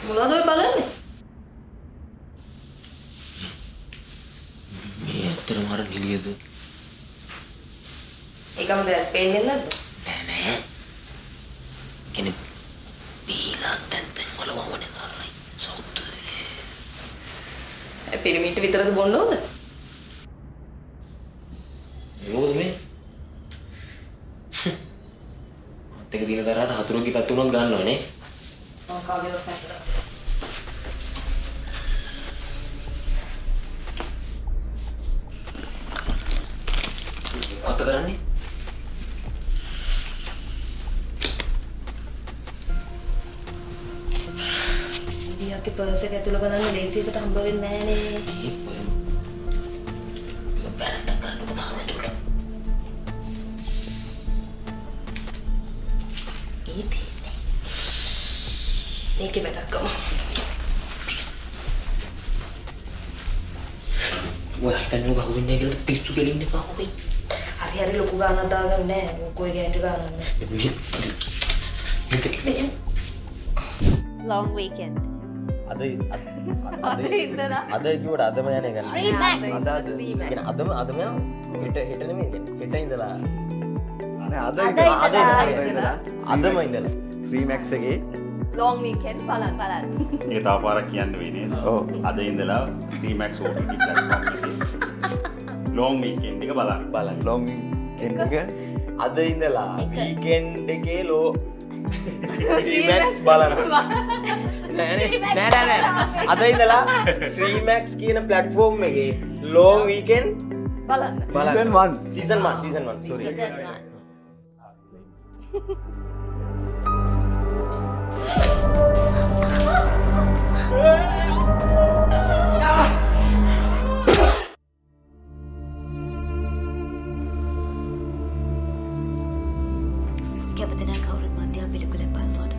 මොනවද ඔය බලන්නේ? මේ ඇත්තටම අර නිලියද? ඒකම දැස් පේන්නේ නැද්ද? නෑ. කෙනෙක් බීලා තැන් වල වවනේ දාලා සෞතුනේ. ඒ පිරිමින්ට විතරද බොන්න ඕද? මොකද මේ? අත් එක දින දරාට හතුරුගේ පැත්ත උනක් ගන්නවනේ. මම කාගේද පැත්තට. මොකද කරන්නේ? ඉතියාගේ පර්ස් එක ඇතුළ බලන්න ලේසියකට හම්බ වෙන්නේ නෑනේ. මේ පොයම. ඒක බැලන්ස් කරන්නකො තාම ඇතුළට. මේකේ මතක් කරමු. ඔය හිතන්නේ ඔබ අහුවෙන්නේ කියලා පිස්සු කෙලින්න එපා ඔබේ. හරි ලොකු ගානක් දාගන්න නෑ. කොයි ගෑන්ට ගානක් නෑ. Long weekend. අද අද ඉඳලා අද කිව්වට අදම යන්නේ ගන්න. Free max. කියන්නේ අදම යනවා. හෙට නෙමෙයි කියන්නේ. හෙට ඉඳලා නෑ අද ඉඳලා. අදම ඉඳලා. ශ්‍රී මැක්ස් එකේ long weekend බලන්න. ඒක තව පාරක් කියන්න වෙන්නේ නේද? ඔව්. අද ඉඳලා T-Max OTT platform එකේ long weekend එක බලන්න. ලොන් එක අද ඉඳලා වීකෙන්ඩ් එකේ ලෝ ශ්‍රීමැක්ස් බලන්න. නෑ. අද ඉඳලා ශ්‍රීමැක්ස් කියන ප්ලැට්ෆෝම් එකේ ලෝන් වීකෙන්ඩ් බලන්න. Season 1 season 1 sorry. Season 1. කැපති නැහැ කවුරුත් මන්දියා පිළිකුලෙන් බලනවට.